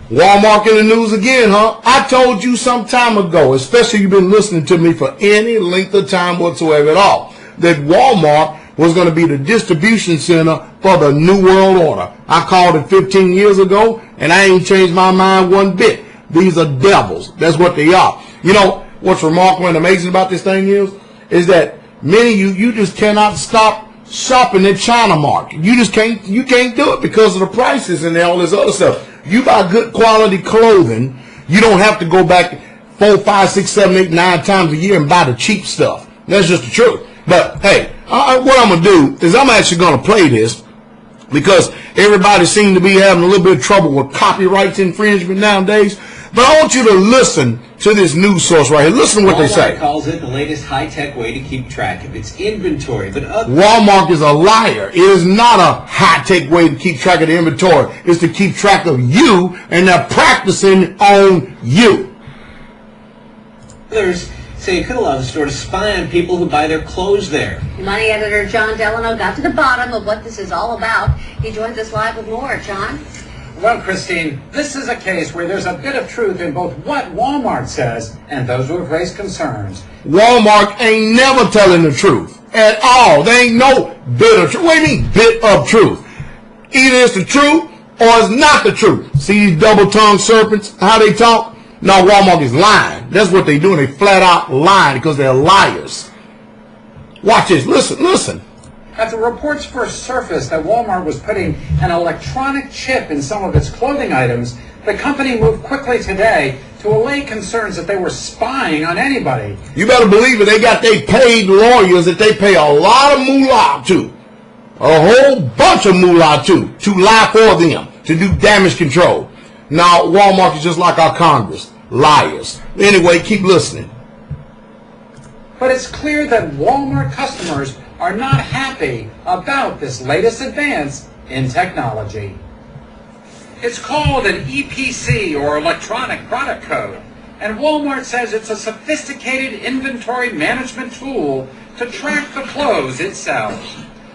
Walmart in the news again, huh? I told you some time ago, especially you've been listening to me for any length of time whatsoever at all, that Walmart was going to be the distribution center for the New World Order. I called it 15 years ago, and I ain't changed my mind one bit. These are devils. That's what they are. You know, what's remarkable and amazing about this thing is that many of you just cannot stop shopping at China Mart. You can't do it because of the prices and all this other stuff. You buy good quality clothing, you don't have to go back 4, 5, 6, 7, 8, 9 times a year and buy the cheap stuff. That's just the truth. But hey, what I'm going to do is I'm actually going to play this because everybody seems to be having a little bit of trouble with copyright infringement nowadays. But I want you to listen to this news source right here. Listen to what they say. Walmart calls it the latest high-tech way to keep track of its inventory. But Walmart is a liar. It is not a high-tech way to keep track of the inventory. It's to keep track of you, and they're practicing on you. Others say it could allow the store to spy on people who buy their clothes there. Money editor John Delano got to the bottom of what this is all about. He joins us live with more. John? Well, Christine, this is a case where there's a bit of truth in both what Walmart says and those who have raised concerns. Walmart ain't never telling the truth at all. There ain't no bit of truth. What do you mean bit of truth? Either it's the truth or it's not the truth. See these double-tongued serpents, how they talk? No, Walmart is lying. That's what they're doing. They flat out lying because they're liars. Watch this. Listen. After reports first surfaced that Walmart was putting an electronic chip in some of its clothing items, the company moved quickly today to allay concerns that they were spying on anybody. You better believe it. They got their paid lawyers that they pay a lot of moolah to. A whole bunch of moolah to lie for them, to do damage control. Now, Walmart is just like our Congress. Liars. Anyway, keep listening. But it's clear that Walmart customers are not happy about this latest advance in technology. It's called an E.P.C. or Electronic Product Code, and Walmart says it's a sophisticated inventory management tool to track the clothes it sells.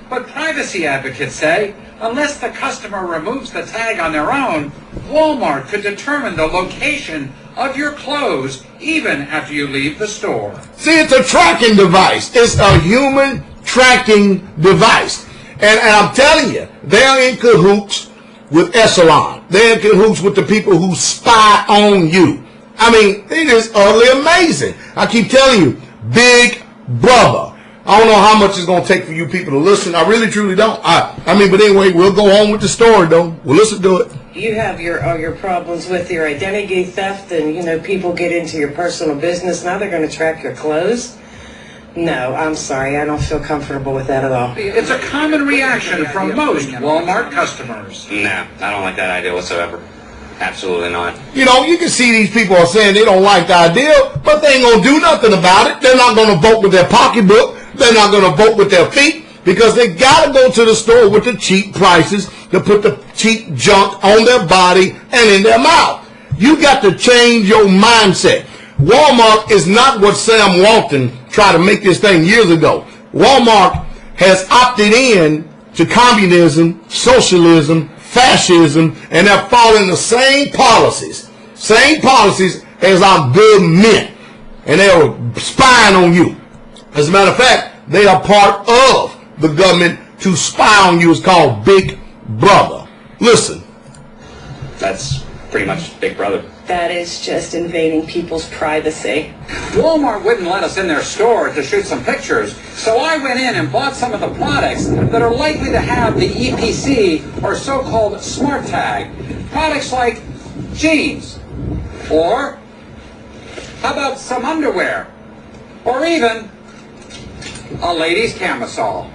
But privacy advocates say unless the customer removes the tag on their own, Walmart could determine the location of your clothes even after you leave the store. See, it's a tracking device. It's a human tracking device. And I'm telling you, they're in cahoots with Echelon. They're in cahoots with the people who spy on you. I mean, it is utterly amazing. I keep telling you, Big Brother. I don't know how much it's going to take for you people to listen. I really, truly don't. I mean, but anyway, we'll go on with the story, though. We'll listen to it. You have all your problems with your identity theft and, people get into your personal business. Now they're going to track your clothes. No, I'm sorry. I don't feel comfortable with that at all. It's a common reaction from most Walmart customers. Nah, I don't like that idea whatsoever. Absolutely not. You can see these people are saying they don't like the idea, but they ain't going to do nothing about it. They're not going to vote with their pocketbook. They're not going to vote with their feet because they got to go to the store with the cheap prices to put the cheap junk on their body and in their mouth. You got to change your mindset. Walmart is not what Sam Walton tried to make this thing years ago. Walmart has opted in to communism, socialism, fascism, and they're following the same policies as our good men. And they're spying on you. As a matter of fact, they are part of the government to spy on you. It's called Big Brother. Listen. That's pretty much Big Brother. That is just invading people's privacy. Walmart wouldn't let us in their store to shoot some pictures, so I went in and bought some of the products that are likely to have the E.P.C. or so-called smart tag. Products like jeans, or how about some underwear, or even a lady's camisole.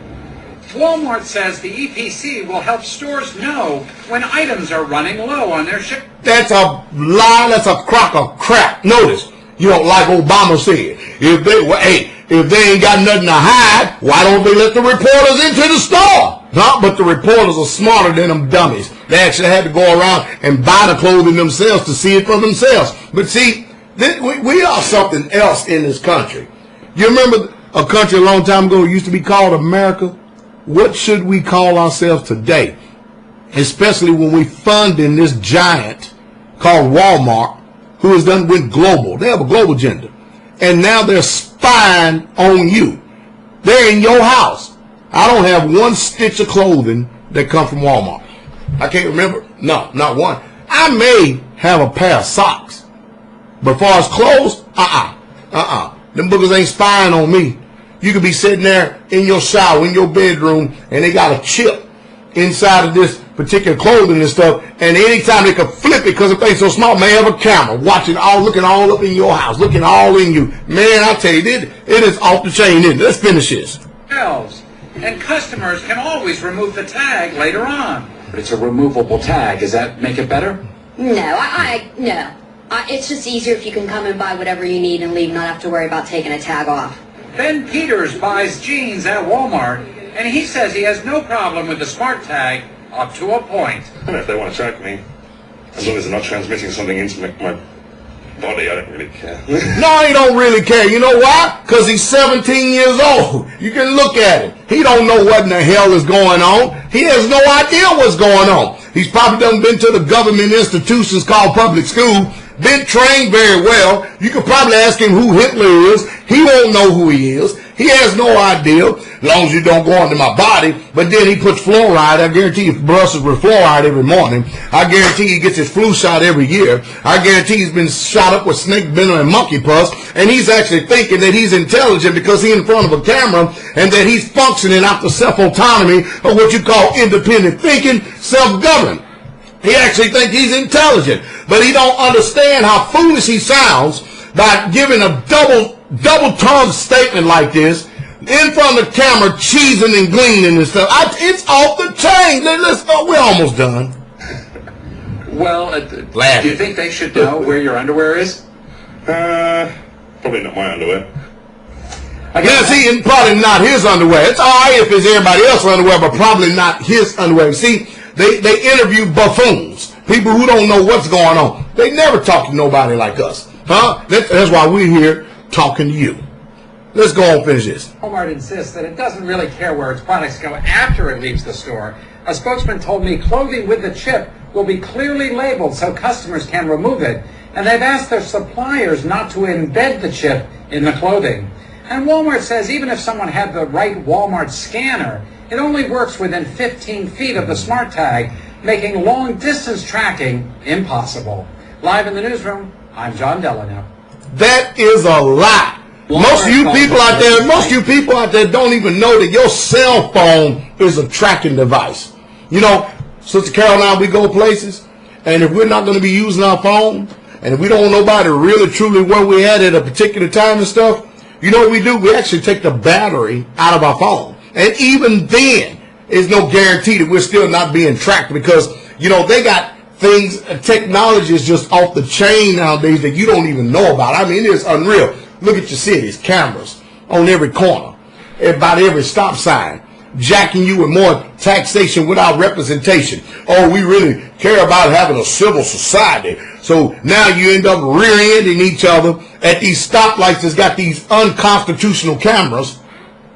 Walmart says the E.P.C. will help stores know when items are running low on their ship. That's a lie. That's a crock of crap. Notice, you don't like Obama said. If they ain't got nothing to hide, why don't they let the reporters into the store? Huh? But the reporters are smarter than them dummies. They actually had to go around and buy the clothing themselves to see it for themselves. But see, we are something else in this country. You remember a country a long time ago used to be called America? What should we call ourselves today? Especially when we funding this giant called Wal-Mart, who has went global. They have a global agenda. And now they're spying on you. They're in your house. I don't have one stitch of clothing that come from Walmart. I can't remember. No, not one. I may have a pair of socks. But as far as clothes, them boogers ain't spying on me. You could be sitting there in your shower, in your bedroom, and they got a chip inside of this particular clothing and stuff, and anytime they could flip it because the thing's so small, may have a camera watching all, looking all up in your house, looking all in you. Man, I tell you, it is off the chain, isn't it? Let's finish this. And customers can always remove the tag later on. But it's a removable tag. Does that make it better? No, no. It's just easier if you can come and buy whatever you need and leave, not have to worry about taking a tag off. Ben Peters buys jeans at Walmart, and he says he has no problem with the smart tag up to a point. I if they want to track me, as long as they're not transmitting something into my body, I don't really care. No, he don't really care. You know why? Because he's 17 years old. You can look at him. He don't know what in the hell is going on. He has no idea what's going on. He's probably done been to the government institutions called public school, been trained very well. You could probably ask him who Hitler is. He won't know who he is. He has no idea, as long as you don't go into my body. But then he puts fluoride. I guarantee he brushes with fluoride every morning. I guarantee he gets his flu shot every year. I guarantee he's been shot up with snake venom and monkey pus. And he's actually thinking that he's intelligent because he's in front of a camera and that he's functioning out the self-autonomy or what you call independent thinking, self-governed. He actually thinks he's intelligent, but he don't understand how foolish he sounds by giving a double-tongued statement like this in front of the camera, cheesing and gleaning and stuff. It's off the chain. Let's go. We're almost done. Well, do you think they should know where your underwear is? Probably not my underwear. Yeah, see, and probably not his underwear. It's all right if it's everybody else's underwear, but probably not his underwear. See, they interview buffoons, people who don't know what's going on. They never talk to nobody like us. Huh? That's why we're here talking to you. Let's go on and finish this. Walmart insists that it doesn't really care where its products go after it leaves the store. A spokesman told me clothing with the chip will be clearly labeled so customers can remove it, and they've asked their suppliers not to embed the chip in the clothing. And Walmart says even if someone had the right Walmart scanner, it only works within 15 feet of the smart tag, making long-distance tracking impossible. Live in the newsroom, I'm John Delano. That is a lie. Most of you people out there don't even know that your cell phone is a tracking device. You know, Sister Carol and I, we go places, and if we're not going to be using our phone, and if we don't want nobody really truly where we at a particular time and stuff, you know what we do? We actually take the battery out of our phone. And even then, there's no guarantee that we're still not being tracked because, you know, they got things, technology is just off the chain nowadays that you don't even know about. I mean, it's unreal. Look at your cities, cameras on every corner, about every stop sign, jacking you with more taxation without representation. Oh, we really care about having a civil society. So now you end up rear-ending each other at these stoplights that's got these unconstitutional cameras,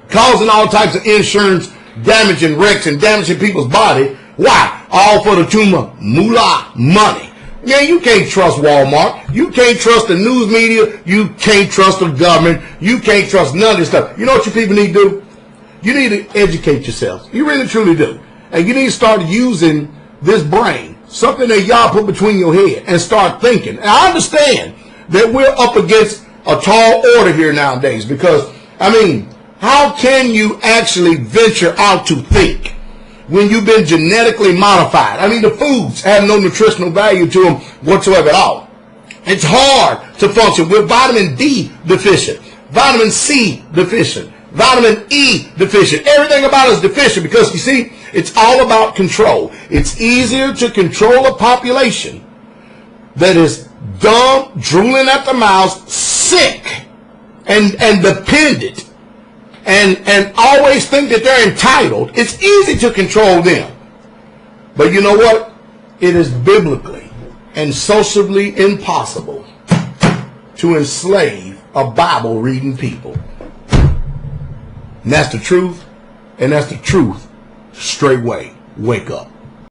causing all types of insurance damage and wrecks and damaging people's body. Why? All for the tumor moolah money. Man, you can't trust Walmart. You can't trust the news media. You can't trust the government. You can't trust none of this stuff. You know what you people need to do? You need to educate yourselves. You really, truly do. And you need to start using this brain, something that y'all put between your head, and start thinking. And I understand that we're up against a tall order here nowadays because, I mean, how can you actually venture out to think when you've been genetically modified? I mean, the foods have no nutritional value to them whatsoever at all. It's hard to function. We're vitamin D deficient, vitamin C deficient, vitamin E deficient. Everything about us is deficient because, you see, it's all about control. It's easier to control a population that is dumb, drooling at the mouth, sick, and dependent, and always think that they're entitled. It's easy to control them. But you know what? It is biblically and socially impossible to enslave a Bible-reading people. And that's the truth, and that's the truth straightway. Wake up.